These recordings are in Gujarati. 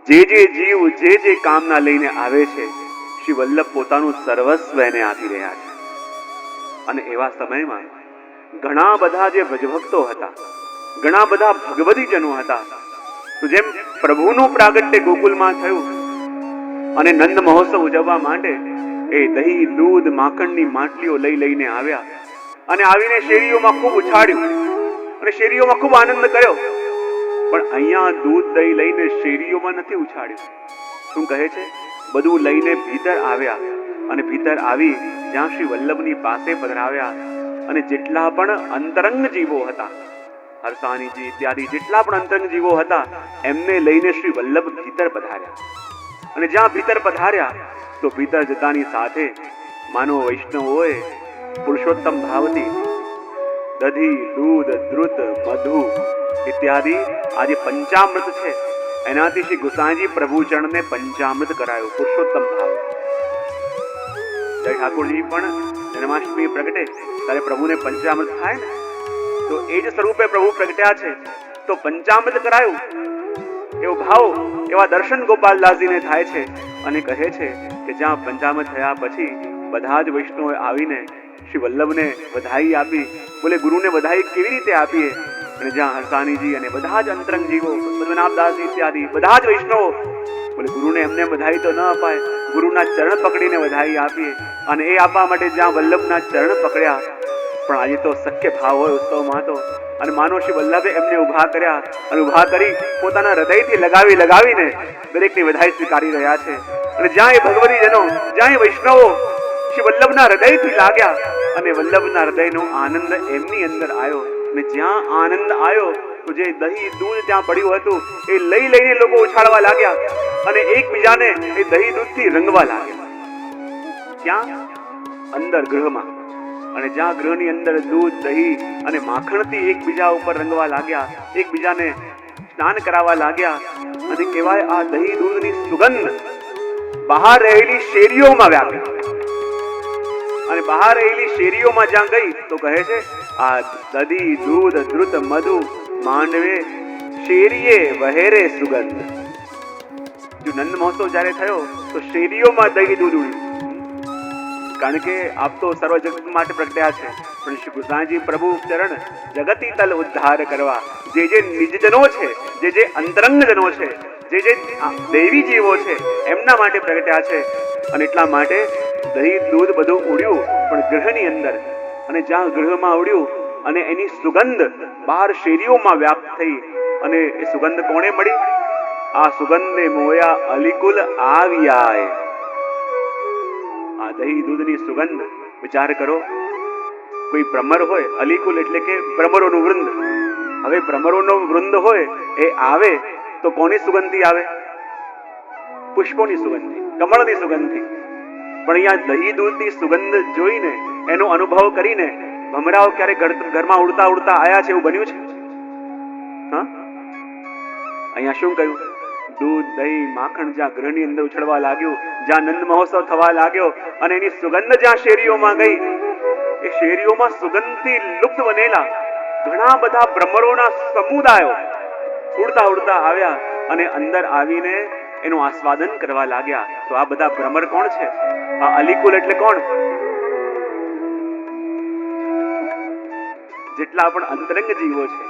જે જીવ જે કામના લઈને આવે છે, શ્રી વલ્લભ પોતાનું સર્વસ્વ એને આપી રહ્યા છે. અને એવા સમયમાં ઘણા બધા જે ભજભક્તો હતા, ઘણા બધા ભગવતીજનો હતા, તો જેમ પ્રભુનું પ્રાગટ્ય ગોકુલમાં થયું અને નંદ મહોત્સવ ઉજવવા માટે એ દહીં, દૂધ, માખણની માટલીઓ લઈને આવ્યા અને આવીને શેરીઓમાં ખૂબ ઉછાળ્યું અને શેરીઓમાં ખૂબ આનંદ કર્યો. પણ અહીંયા દૂધ દહીં લઈને શેરીઓમાં નથી ઉછાળ્યું. શું કહે છે? બધું લઈને ભીતર આવ્યા અને ભીતર આવી જ્યાં શ્રી વલ્લભની પાસે પધરાવ્યા અને જેટલા પણ અંતરંગ જીવો હતા, હરસાણીજી ઇત્યાદિ જેટલા પણ અંતરંગ જીવો હતા, એમને લઈને શ્રી વલ્લભ ભીતર પધાર્યા. અને જ્યાં ભીતર પધાર્યા તો ભીતર જતાની સાથે માનવ વૈષ્ણવોએ પુરુષોત્તમ ભાવથી દધી, દૂધ, દ્રુત, મધુ ઇત્યાદિ આ જે પંચામૃત છે એનાથી શ્રી ગુસાઈજી પ્રભુચરણને પંચામૃત કરાયો પુરુષોત્તમ ભાવ. જય ઠાકોરજી પણ જન્માષ્ટમી પ્રગટે ત્યારે પ્રભુને પંચામૃત થાય ને, તો એ જ સ્વરૂપે પ્રભુ પ્રગટ્યા છે તો પંચામૃત કરાયું. એવો ભાવ, એવા દર્શન ગોપાલદાસજીને થાય છે અને કહે છે કે જ્યાં પંચામૃત થયા પછી બધા જ વૈષ્ણવોએ આવીને શ્રી વલ્લભને વધાઈ આપી. બોલે ગુરુને વધાઈ કેવી રીતે આપીએ? અને જ્યાં હરસાણીજી અને બધા જ અંતરંગ જીવો, પદ્મનાભદાસજી ઇત્યાદિ બધા જ વૈષ્ણવો બોલે ગુરુને એમને વધાઈ તો ન અપાય, ગુરુના ચરણ પકડીને વધાઈ આપીએ. અને એ આપવા માટે જ્યાં વલ્લભના ચરણ પકડ્યા, પણ આજે તો શક્ય ભાવ હોય ઉત્સવમાં તો, અને માનો શ્રી વલ્લભે એમને ઉભા કર્યા અને ઉભા કરી પોતાના હૃદયથી લગાવીને દરેકની વધાઈ સ્વીકારી રહ્યા છે. અને જ્યાં એ ભગવતીજનો, જ્યાં એ વૈષ્ણવો શ્રી વલ્લભના હૃદયથી લાગ્યા અને વલ્લભના હૃદયનો આનંદ એમની અંદર આવ્યો. અને જ્યાં આનંદ આવ્યો તો જે દહીં, દૂધ ત્યાં પડ્યું હતું એ લઈને લોકો ઉછાળવા લાગ્યા અને એકબીજાને એ દહીં, દૂધથી રંગવા લાગ્યા. ક્યાં? અંદર ગૃહમાં. અને જ્યાં ગૃહની અંદર દૂધ, દહીં અને માખણથી એકબીજા ઉપર રંગવા લાગ્યા, એકબીજાને સ્નાન કરાવવા લાગ્યા. અને કહેવાય આ દહીં, દૂધની સુગંધ બહાર રહેલી શેરીઓમાં વ્યાપી. અને બહાર રહેલી શેરીઓમાં જ્યાં ગઈ તો કહે છે આ દધી, દૂધ, દ્રુત, મધુ માંડવે શેરીએ વહેરે સુગંધ. જો નંદ મહોત્સવ જયારે થયો તો શેરીઓમાં દહીં, દૂધ ઉડ્યું. કારણ કે આપ તો સર્વ જગત માટે પ્રગટ્યા છે, પણ શ્રી કૃષ્ણજી પ્રભુ ચરણ જગતી તલ ઉદ્ધાર કરવા જે નિજજનો છે, જે અંતરંગજનો છે, જે દેવી જીવો છે એમના માટે પ્રગટ્યા છે. અને એટલા માટે દહીં, દૂધ બધું ઉડ્યું પણ ગૃહની અંદર. અને જ્યાં ગૃહમાં ઉડ્યું અને એની સુગંધ બહાર શેરીઓમાં વ્યાપ્ત થઈ. અને એ સુગંધ કોને મળી? આ સુગંધે મોયા અલિકુલ આવ્યાય. આ દહીં, દૂધની સુગંધ વિચાર કરો. કોઈ ભ્રમર હોય, અલિકુલ એટલે કે ભ્રમરોનું વૃંદ. હવે ભ્રમરોનો વૃંદ હોય એ આવે તો કોની સુગંધથી આવે? પુષ્પોની સુગંધથી, કમળની સુગંધથી. પણ અહીંયા દહીં, દૂધની સુગંધ જોઈને, એનો અનુભવ કરીને ભમરાઓ ક્યારે ઘરમાં ઉડતા ઉડતા આયા છે એવું બન્યું છે? હા, અહીંયા શું કહ્યું? દૂધ, દહીં, માખણ જ્યાં ગૃહની અંદર ઉછળવા લાગ્યું, જ્યાં નંદ મહોત્સવ થવા લાગ્યો અને એની સુગંધ જ્યાં શેરીઓમાં ગઈ, એ શેરીઓમાં સુગંધથી લુપ્ત બનેલા ઘણા બધા ભ્રમરોના સમુદાયો ઉડતા ઉડતા આવ્યા અને અંદર આવીને એનું આસ્વાદન કરવા લાગ્યા. તો આ બધા ભ્રમર કોણ છે? આ અલિકુલ એટલે કોણ? જેટલા પણ અંતરંગ જીવો છે,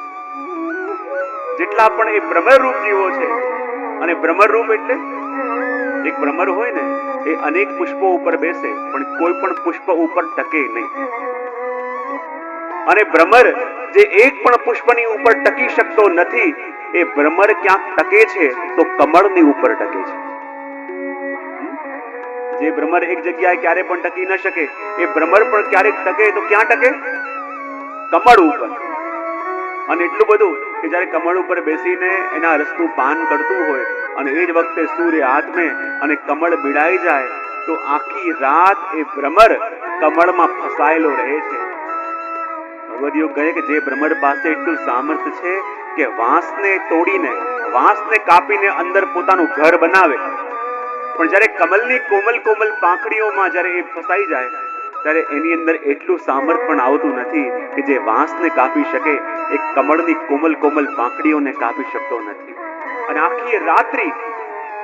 જેટલા પણ એ ભ્રમર રૂપ જીવો છે. અને ભ્રમર રૂપ એટલે એક ભ્રમર હોય ને એ અનેક પુષ્પો ઉપર બેસે પણ કોઈ પણ પુષ્પ ઉપર ટકે નહીં. અને ભ્રમર જે એક પણ પુષ્પની ઉપર ટકી શકતો નથી, એ ભ્રમર ક્યાંક ટકે છે તો કમળની ઉપર ટકે છે. જે ભ્રમર એક જગ્યાએ ક્યારે પણ ટકી ન શકે, એ ભ્રમર પણ ક્યારેક ટકે તો ક્યાં ટકે? કમળ ઉપર. અને એટલું બધું કે જયારે કમળ ઉપર બેસીને એના રસનું પાન કરતું હોય અને એ જ વખતે સૂર્ય આથમે અને કમળ બીડાઈ જાય તો આખી રાત એ ભ્રમર કમળમાં ફસાયેલો રહે છે. ભગવદીઓ કહે કે જે ભ્રમર પાસે એટલું સામર્થ્ય છે કે વાંસને તોડીને, વાંસને કાપીને અંદર પોતાનું ઘર બનાવે, પણ જયારે કમલની કોમલ કોમલ પાંખડીઓમાં જયારે એ ફસાઈ જાય ત્યારે એની અંદર એટલું સામર્થ્ય પણ આવતું નથી કે જે વાંસને કાપી શકે, એક કમળની કોમલ કોમલ પાંખડીઓને કાપી શકતો નથી. અને આખી રાત્રિ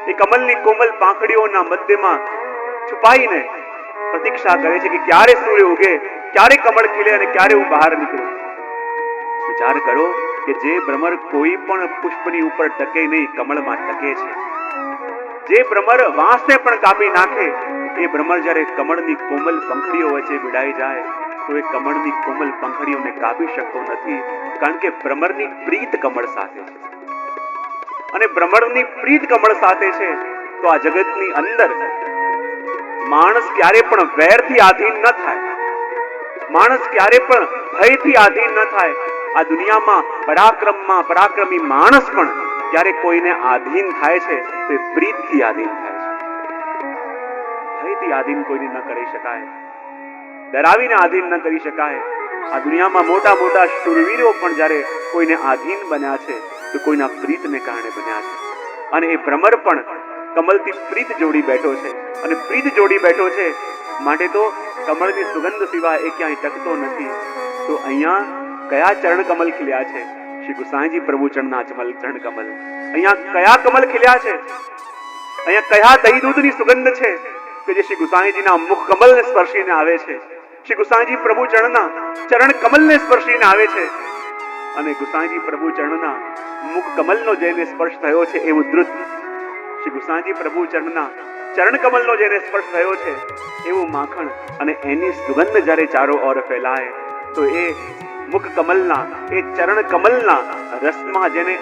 એ કમલની કોમલ પાંખડીઓના મધ્યમાં છુપાઈને પ્રતીક્ષા કરે છે કે ક્યારે સૂર્ય ઉગે, ક્યારે કમળ ખીલે અને ક્યારે હું બહાર નીકળું. વિચાર કરો કે જે ભ્રમર કોઈ પણ પુષ્પની ઉપર ટકે નહીં, કમળમાં ટકે છે. જે ભ્રમર વાંસને પણ કાપી નાખે, એ ભ્રમર જ્યારે કમળની કોમલ પંખડીઓ વચ્ચે ભીડાઈ જાય તો એ કમળની કોમલ પંખડીઓને કાપી શકતો નથી, કારણ કે ભ્રમરની પ્રીત કમળ સાથે છે. અને ભ્રમરની પ્રીત કમળ સાથે છે તો આ જગતની અંદર માણસ ક્યારે પણ વેરથી આધીન ન થાય, માણસ ક્યારે પણ ભયથી આધીન ન થાય. આ દુનિયામાં પરાક્રમમાં પરાક્રમી માણસ પણ ક્યારે કોઈને આધીન થાય છે તો એ પ્રીતથી આધીન થાય છે. ભયથી આધીન કોઈને ન કરી શકાય, ડરાવીને આધીન ન કરી શકાય. આ દુનિયામાં મોટા મોટા શૂરવીરો પણ જ્યારે કોઈને આધીન બન્યા છે તો કોઈના પ્રીતને કારણે બન્યા છે. અને એ ભ્રમર પણ કમલથી પ્રીત જોડી બેઠો છે, અને પ્રીત જોડી બેઠો છે માટે તો કમળની સુગંધ સિવાય એ ક્યાંય ટકતો નથી. તો અહીંયા કયા ચરણ કમલ ખીલ્યા છે? શ્રી ગુસાઈજી પ્રભુ ચરણના ચરણ કમલ. અહીંયા કયા કમલ ખીલ્યા છે? અહીંયા કયા દહીં દૂધની સુગંધ છે કે જે શ્રી ગુસાઈજીના મુખ કમલને સ્પર્શીને આવે છે? શ્રી ગુસાઈજી પ્રભુ ચરણના ચરણ કમલને સ્પર્શીને આવે છે. અને ગુસાઈજી પ્રભુ ચરણના મુખ કમલનો જેને સ્પર્શ થયો છે એવું ધ્રુત, શ્રી ગુસાઈજી પ્રભુ ચરણના ચરણ કમલનો જેને સ્પર્શ થયો છે એવું માખણ. અને એની સુગંધ જ્યારે ચારો ઓર ફેલાય તો એ મુખ કમલના, એ ચરણ કમલના રસમાં જેને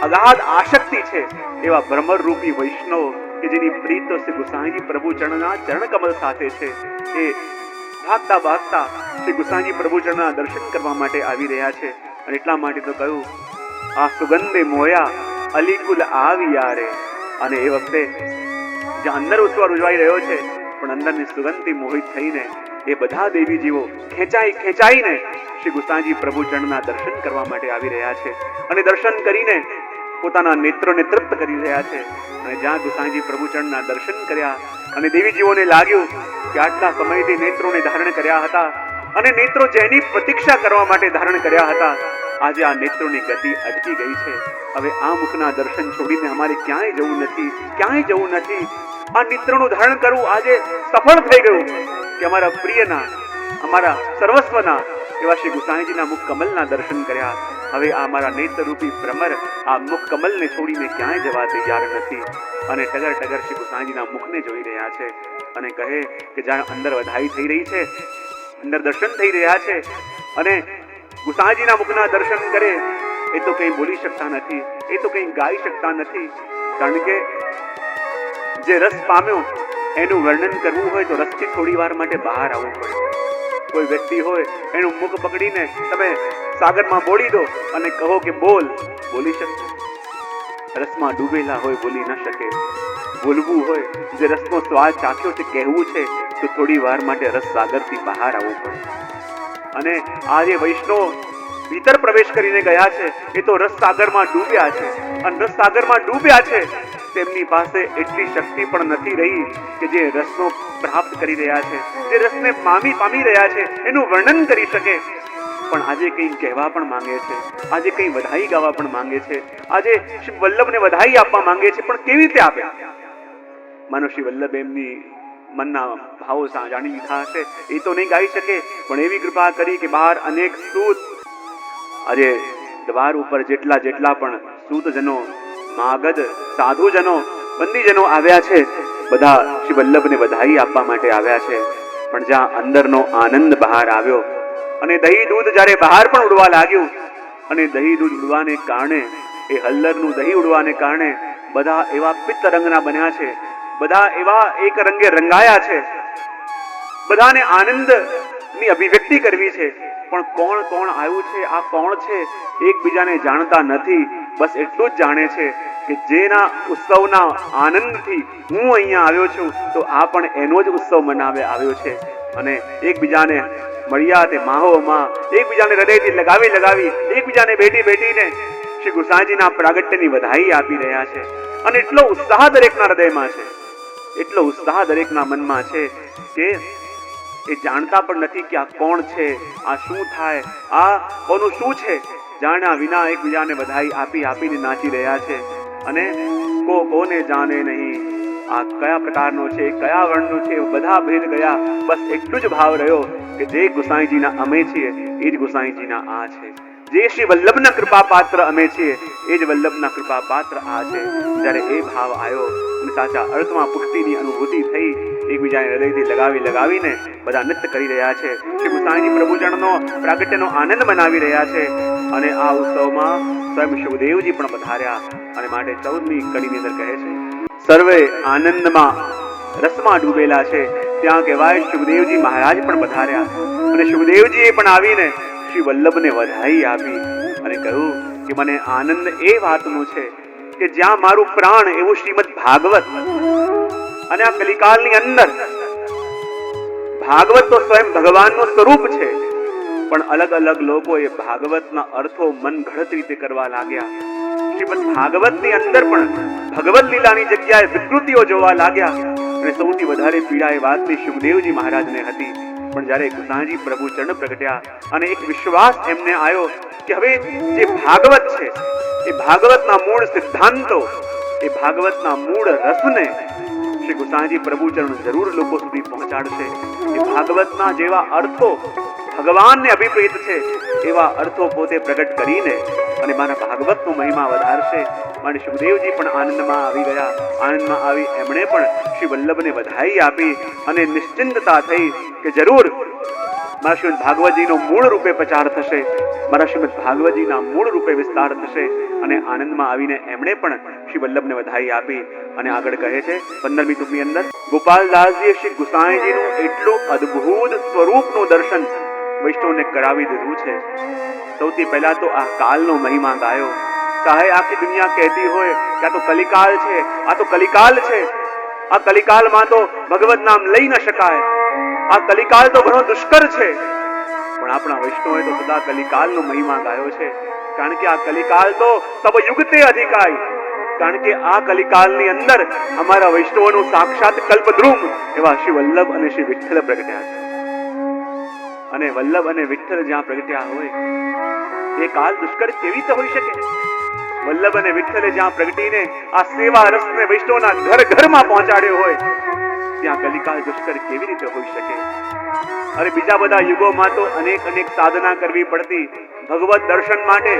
અગાધ આશક્તિ છે એવા ભ્રમર રૂપી વૈષ્ણવ કે જેની પ્રીત તો શ્રી ગુસાઈજી પ્રભુ ચરણના ચરણ કમલ સાથે છે, એ ભાગતા ભાગતા શ્રી ગુસાઈજી પ્રભુ ચરણના દર્શન કરવા માટે આવી રહ્યા છે. અને એટલા માટે તો કહ્યું, આ સુગંધે મોયા અલીકુલ આવ્યા રે. અને એ વખતે જ્યાં અંદર ઉત્સવ ઉજવાઈ રહ્યો છે પણ અંદરની સુગંધથી મોહિત થઈને એ બધા દેવીજીઓ ખેંચાઈને શ્રી ગુસાઈજી પ્રભુ ચરણના દર્શન કરવા માટે આવી રહ્યા છે. અને દર્શન કરીને પોતાના નેત્રોને તૃપ્ત કરી રહ્યા છે. અને જ્યાં ગુસાઈજી પ્રભુ ચરણના દર્શન કર્યા અને દેવીજીઓને લાગ્યું કે આટલા સમયથી નેત્રોને ધારણ કર્યા હતા અને નેત્રો જેની પ્રતીક્ષા કરવા માટે ધારણ કર્યા હતા, આજે આ નેત્રોની ગતિ અટકી ગઈ છે. હવે આ મુખના દર્શન છોડીને અમારે ક્યાંય જવું નથી, ક્યાંય જવું નથી. આ નેત્રોનું ધારણ કરવું આજે સફળ થઈ ગયું કે અમારા પ્રિયના, અમારા સર્વસ્વના એવા શ્રી ગુસાઈજીના મુખ કમલના દર્શન કર્યા. હવે આ અમારા નેત્રરૂપી ભ્રમર આ મુખ કમલને છોડીને ક્યાંય જવા તૈયાર નથી. અને ટગર ટગર શ્રી ગુસાઈજીના મુખને જોઈ રહ્યા છે અને કહે કે જ્યાં અંદર વધાઈ થઈ રહી છે, અંદર દર્શન થઈ રહ્યા છે અને ગુસાઈજીના મુખના દર્શન કરે એ તો કંઈ બોલી શકતા નથી, એ તો કંઈ ગાઈ શકતા નથી. કારણ કે જે રસ પામ્યો એનું વર્ણન કરવું હોય તો રસથી થોડી વાર માટે બહાર આવવું પડે. કોઈ વ્યક્તિ હોય એનું મુખ પકડીને તમે સાગરમાં બોળી દો અને કહો કે બોલ, બોલી શકશે? રસમાં ડૂબેલા હોય બોલી ન શકે. બોલવું હોય, જે રસનો સ્વાદ ચાખ્યો છે, કહેવું છે તો થોડી વાર માટે રસ સાગરથી બહાર આવવું પડે. અને આ જે વૈષ્ણવ ભીતર પ્રવેશ કરીને ગયા છે એ તો રસ સાગરમાં ડૂબ્યા છે. અને રસ સાગરમાં ડૂબ્યા છે તેમની પાસે એટલી શક્તિ પણ નથી રહી કે જે રસનો પ્રાપ્ત કરી રહ્યા છે, જે રસને પામી રહ્યા છે એનું વર્ણન કરી શકે. પણ આજે કંઈ કહેવા પણ માંગે છે, આજે કંઈ વધાઈ ગાવા પણ માંગે છે, આજે શ્રી વલ્લભને વધાઈ આપવા માંગે છે, પણ કેવી રીતે આપે? માનો શ્રી વલ્લભ એમની મનના ભાવો જાણી લીધા હશે, એ તો નહીં ગાઈ શકે, પણ એવી કૃપા કરી કે બહાર અનેક સૂત, આજે દ્વાર ઉપર જેટલા પણ સૂતજનો, માગધ, સાધુજનો, બંદીજનો આવ્યા છે, બધા શ્રી વલ્લભને વધાઈ આપવા માટે આવ્યા છે. પણ જ્યાં અંદરનો આનંદ બહાર આવ્યો અને દહીં દૂધ જ્યારે બહાર પણ ઉડવા લાગ્યું અને દહીં દૂધ ઉડવાને કારણે, એ હલ્લરનું દહીં ઉડવાને કારણે બધા એવા પિત્ત રંગના બન્યા છે, બધા એવા એક રંગે રંગાયા છે, બધાને આનંદની અભિવ્યક્તિ કરવી છે. પણ કોણ કોણ આવ્યું છે, આ કોણ છે, એકબીજાને જાણતા નથી. બસ એટલું જ જાણે છે કે જેના ઉત્સવના આનંદથી હું અહીંયા આવ્યો છું તો આ પણ એનો જ ઉત્સવ મનાવે આવ્યો છે. અને એકબીજાને મળ્યા તે માહોમાં, એકબીજાને હૃદયથી લગાવી એકબીજાને બેઠીને શ્રી ગુસાઈજીના પ્રાગટ્યની વધાઈ આપી રહ્યા છે. અને એટલો ઉત્સાહ દરેકના હૃદયમાં છે, એટલો ઉત્સાહ દરેકના મનમાં છે કે એ જાણતા પણ નથી કે આ કોણ છે, આ શું થાય, આ કોનું શું છે. જાણ્યા વિના એકબીજાને વધાઈ આપીને નાચી રહ્યા છે. અને કોને જાણે નહીં આ કયા પ્રકારનો છે, કયા વર્ણનો છે, બધા ભેદ ગયા. બસ એટલું જ ભાવ રહ્યો કે જે ગુસાઈજીના અમે છીએ એ જ ગુસાઈજીના આ છે, જે શ્રી વલ્લભના કૃપા પાત્ર અમે છીએ એ જ વલ્લભના કૃપા પાત્ર આ છે. જ્યારે એ ભાવ આવ્યો અને સાચા અર્થમાં પુષ્ટિની અનુભૂતિ થઈ, એકબીજાને હૃદયથી લગાવીને બધા નૃત્ય કરી રહ્યા છે. શ્રી ગુસાઈજી પ્રભુજનનો પ્રાગટ્યનો આનંદ મનાવી રહ્યા છે. અને આ ઉત્સવમાં સ્વયં શુભદેવજી પણ પધાર્યા. અને માટે 14મી કડીની અંદર કહે છે, સર્વે આનંદમાં રસમાં ડૂબેલા છે. ત્યાં કહેવાય શુભદેવજી મહારાજ પણ પધાર્યા. અને શુભદેવજીએ પણ આવીને શ્રી વલ્લભને વધાઈ આપી અને કહ્યું કે મને આનંદ એ વાતનો છે કે જ્યાં મારું પ્રાણ એવું શ્રીમદ ભાગવત, અને આ કલિકાલની અંદર ભાગવત તો સ્વયં ભગવાનનું સ્વરૂપ છે, પણ અલગ અલગ લોકો એ ભાગવતના અર્થો મન ઘડત રીતે કરવા લાગ્યા. શ્રીમદ ભાગવતની અંદર પણ ભગવત લીલાની જગ્યાએ વિકૃતિઓ જોવા લાગ્યા. અને સૌથી વધારે પીડા એ વાતની શુભદેવજી મહારાજને હતી. પણ જ્યારે ગુસાઈજી પ્રભુ ચરણ પ્રગટ્યા અને એક વિશ્વાસ એમને આવ્યો કે હવે જે ભાગવત છે એ ભાગવતના મૂળ સિદ્ધાંતો, એ ભાગવતના મૂળ રસને શ્રી ગુસાઈજી પ્રભુ ચરણ જરૂર લોકો સુધી પહોંચાડશે. એ ભાગવતના જેવા અર્થો ભગવાનને અભિપ્રેત છે એવા અર્થો પોતે પ્રગટ કરીને અને મારા ભાગવતનો મહિમા વધારશે. અને શુભદેવજી પણ આનંદમાં આવી ગયા. આનંદમાં આવી એમણે પણ શ્રી વલ્લભને વધાઈ આપી અને નિશ્ચિંતતા થઈ કે જરૂર મારા શ્રીમદ ભાગવતજીનો મૂળ રૂપે પ્રચાર થશે, મારા શ્રીમદ ભાગવતજીના મૂળ રૂપે વિસ્તાર થશે. અને આનંદમાં આવીને એમણે પણ શ્રી વલ્લભને વધાઈ આપી. અને આગળ કહે છે 15મી તુકની અંદર, ગોપાલદાસજીએ શ્રી ગુસાઈજીનું એટલું અદ્ભુત સ્વરૂપનું દર્શન વૈષ્ણવને કરાવી દીધું છે. સૌથી પહેલા તો આ કાલનો મહિમા ગાયો. ચાહે આખી દુનિયા કહેતી હોય કે આ તો કલિકાલ છે, આ તો કલિકાલ છે, આ કલિકાલમાં તો ભગવત નામ લઈ ન શકાય, આ કલિકાલ તો ઘણો દુષ્કર છે, પણ આપણા વૈષ્ણવોએ તો સદા કલિકાલનો મહિમા ગાયો છે. કારણ કે આ કલિકાલ તો સબ યુગતે અધિકાય. કારણ કે આ કલિકાલની અંદર અમારા વૈષ્ણવોનું સાક્ષાત કલ્પદ્રુમ એવા શ્રી વલ્લભ અને શ્રી વિઠ્ઠલ પ્રગટ્યા છે. અને વલ્લભ અને વિઠ્ઠલ જ્યાં પ્રગટ્યા હોય એ કાલ દુષ્કર કેવી રીતે હોઈ શકે? વલ્લભ અને વિઠ્ઠલે જ્યાં પ્રગટીને આ સેવા રસને વૈષ્ણવના ઘર ઘરમાં પહોંચાડ્યો હોય ત્યાં કલિકાલ દુષ્કર કેવી રીતે હોઈ શકે? અરે બીજા બધા યુગોમાં તો અનેક સાધના કરવી પડતી. ભગવત દર્શન માટે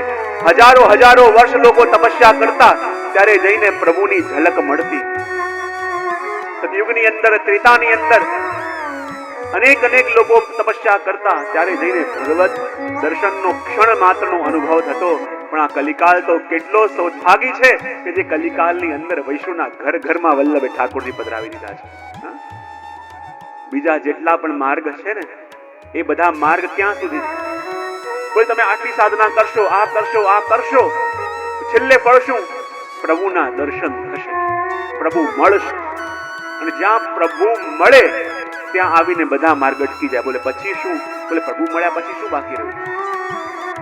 હજારો વર્ષ લોકો તપસ્યા કરતા, ત્યારે જઈને પ્રભુની ઝલક મળતી. સતયુગની અંદર, ત્રેતાની અંદર અનેક લોકો તપસ્યા કરતા, ત્યારે જઈને ભગવત દર્શનનો ક્ષણ માત્રનો અનુભવ થતો. પણ આ કલિકાલ તો કેટલો સૌભાગી છે કે જે કલિકાલની અંદર વૈષ્ણવના ઘર ઘરમાં વલ્લભે ઠાકોરજી પધરાવી દીધા છે. બીજા જેટલા પણ માર્ગ છે ને એ બધા માર્ગ ક્યાં સુધી? કોઈ તમે આટલી સાધના કરશો, આ કરશો, આ કરશો, છેલ્લે પડશું પ્રભુના દર્શન થશે, પ્રભુ મળશે. અને જ્યાં પ્રભુ મળે ત્યાં આવીને બધા માર્ગ અટકી જાય. બોલે પછી શું? બોલે પ્રભુ મળ્યા પછી શું બાકી રહ્યું?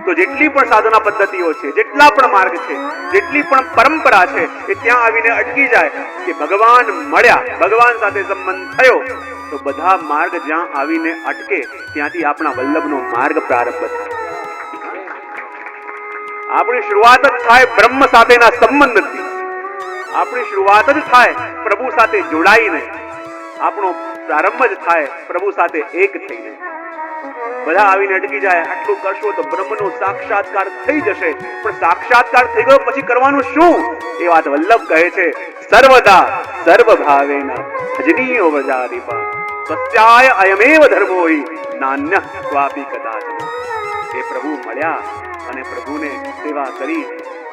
તો જેટલી પણ સાધના પદ્ધતિઓ છે, જેટલા પણ માર્ગ છે, જેટલી પણ પરંપરા છે એ ત્યાં આવીને અટકી જાય કે ભગવાન મળ્યા, ભગવાન સાથે સંબંધ થયો, તો બધા માર્ગ જ્યાં આવીને અટકે ત્યાંથી આપણા વલ્લભનો માર્ગ પ્રારંભ થાય. આપણી શરૂઆત જ થાય બ્રહ્મ સાથેના સંબંધથી. આપણી શરૂઆત જ થાય પ્રભુ સાથે જોડાઈને. આપણો પ્રારંભ જ થાય પ્રભુ સાથે એક થઈને. બધા આવીને અટકી જાય, આટલું કરશો તો બ્રહ્મનો સાક્ષાત્કાર થઈ જશે. પણ સાક્ષાત્કાર થઈ ગયો પછી કરવાનું શું? એ વાત વલ્લભ કહે છે, સર્વદા સર્વ ભાવેના ભજનીયો વ્રજાધિપા સત્યાય અયમેવ ધર્મો હિ નાન્ય સ્વાપી કદાચન. એ પ્રભુ મળ્યા અને પ્રભુને સેવા કરી,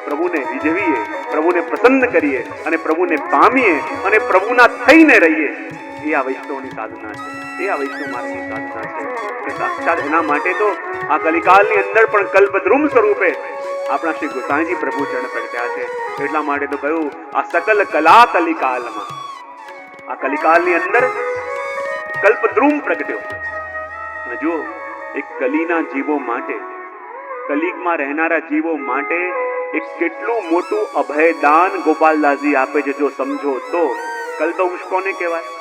પ્રભુને રીઝવીએ, પ્રભુને પ્રસન્ન કરીએ અને પ્રભુને પામીએ અને પ્રભુના થઈને રહીએ. એ આ વૈષ્ણવની સાધના છે, એ આ વૈષ્ણવ માર્ગની સાધના છે. કે સાક્ષાત એના માટે તો આ કલિકાલની અંદર પણ કલ્પદ્રુમ સ્વરૂપે આપણા શ્રી ગોસાઈજી પ્રભુ ચરણ પ્રગટ્યા છે. એટલા માટે તો કહ્યું આ સકલ કલા કલિકાલમાં, આ કલિકાલની અંદર કલ્પદ્રુમ પ્રગટ્યો. અને જો એક કલીના જીવો માટે, કલિયુગમાં રહેનારા જીવો માટે એક કેટલું મોટું અભયદાન ગોપાલદાસજી આપે છે. જો સમજો તો કલ્પવૃક્ષ કોને કહેવાય?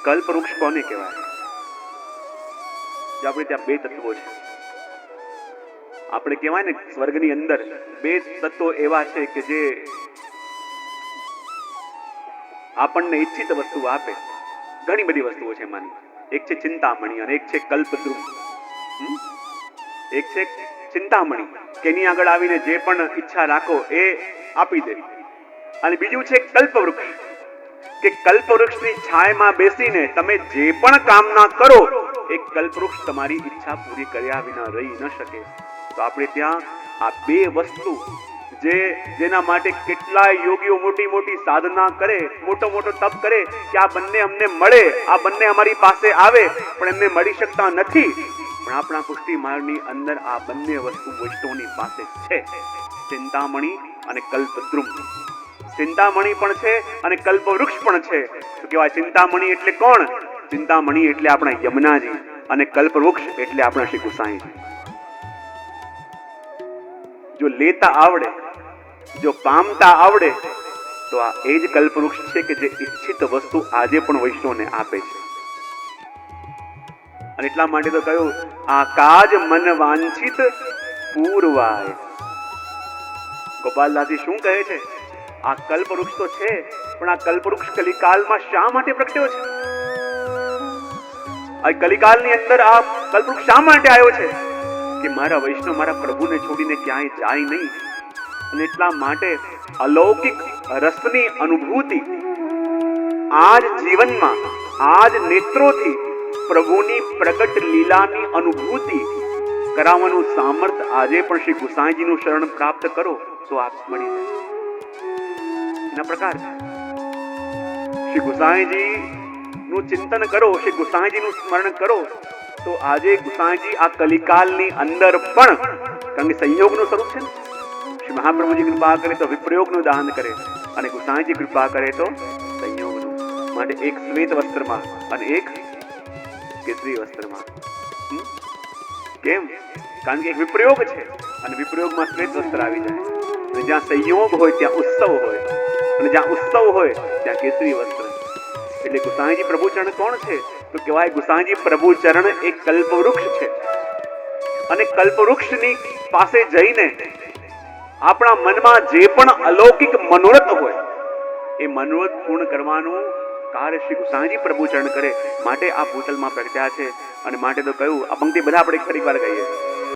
કલ્પવૃક્ષ કોને કહેવાય? આપણે ત્યાં બે તત્વો છે, આપણે કહેવાય ને સ્વર્ગની અંદર બે તત્વો એવા છે કે જે આપણને ઈચ્છિત વસ્તુ આપે. ઘણી બધી વસ્તુઓ છે એમાંની. એક છે ચિંતામણી અને એક છે કલ્પદ્રુમ. એક છે ચિંતામણી કે એની આગળ આવીને જે પણ ઈચ્છા રાખો એ આપી દે. અને બીજું છે કલ્પવૃક્ષ કે કલ્પવૃક્ષની છાયામાં બેસીને તમે જે પણ કામના કરો એ કલ્પવૃક્ષ તમારી ઈચ્છા પૂરી કર્યા વિના રહી ન શકે. તો આપણે ત્યાં આ બે વસ્તુ જેના માટે કેટલાય યોગીઓ મોટી મોટી સાધના કરે, મોટો મોટો તપ કરે કે આ બંને અમને મળે, આ બંને અમારી પાસે આવે, પણ એમને મળી શકતા નથી. પણ આપણા પુષ્ટિ માર્ગની અંદર આ બંને વસ્તુ વૈષ્ણવની પાસે છે, ચિંતામણી અને કલ્પદ્રુમ. ચિંતામણી પણ છે અને કલ્પવૃક્ષ પણ છે. શું કહેવાય? ચિંતામણી એટલે કોણ? ચિંતામણી એટલે આપણા યમુનાજી અને કલ્પવૃક્ષ એટલે આપણા શ્રી ગુસાઈજી. જો લેતા આવડે, જો પામતા આવડે તો આ એ જ કલ્પવૃક્ષ છે કે જે ઈચ્છિત વસ્તુ આજે પણ વૈષ્ણવને આપે છે. અને એટલા માટે તો કહ્યું આ કાજ મન વાંછિત પૂરવાય. ગોપાલદાસજી શું કહે છે? આ કલ્પવૃક્ષ તો છે, પણ આ કલ્પવૃક્ષ કલિકાલમાં શા માટે પ્રગટ્યો છે? આ કલિકાલની અંદર આ કલ્પવૃક્ષ શા માટે આવ્યો છે? કે મારા વૈષ્ણવ મારા પ્રભુને છોડીને ક્યાંય જાય નહીં. અને એટલા માટે અલૌકિક રસની અનુભૂતિ આજ જીવનમાં, આજ નેત્રોથી પ્રભુની પ્રગટ લીલાની અનુભૂતિ કરાવવાનું સામર્થ્ય આજે પણ શ્રી ગુસાઈજીનું શરણ પ્રાપ્ત કરો તો આપ મળી જાય. એના પ્રકાર છે. શ્રી ગુસાઈજી નું ચિંતન કરો, શ્રી ગુસાઈજી નું સ્મરણ કરો તો આજે ગુસાઈજી આ કલિકાલની અંદર પણ, કારણ કે સંયોગનું સ્વરૂપ છે ને, શ્રી મહાપ્રભુજી કૃપા કરે તો વિપ્રયોગનું દાન કરે અને ગુસાઈજી કૃપા કરે તો સંયોગનું. માટે એક શ્વેત વસ્ત્રમાં અને એક કેસરી વસ્ત્રમાં. કેમ? કારણ કે એક વિપ્રયોગ છે અને વિપ્રયોગમાં શ્વેત વસ્ત્ર આવી જાય. અને જ્યાં સંયોગ હોય ત્યાં ઉત્સવ હોય, અને જ્યાં ઉત્સવ હોય ત્યાં કેસરી વસ્ત્ર. એટલે ગુસાઈજી પ્રભુચરણ કોણ છે? તો કહેવાય ગુસાઈજી પ્રભુચરણ એક કલ્પવૃક્ષ છે. અને કલ્પવૃક્ષની પાસે જઈને આપણા મનમાં જે પણ અલૌકિક મનોરથ હોય એ મનોરથ પૂર્ણ કરવાનું કાર્ય શ્રી ગુસાઈજી પ્રભુચરણ કરે. માટે આ ભૂતલમાં પ્રગટ્યા છે. અને માટે તો કહ્યું, આ પંક્તિ બધા આપણે ફરી વાર કહીએ.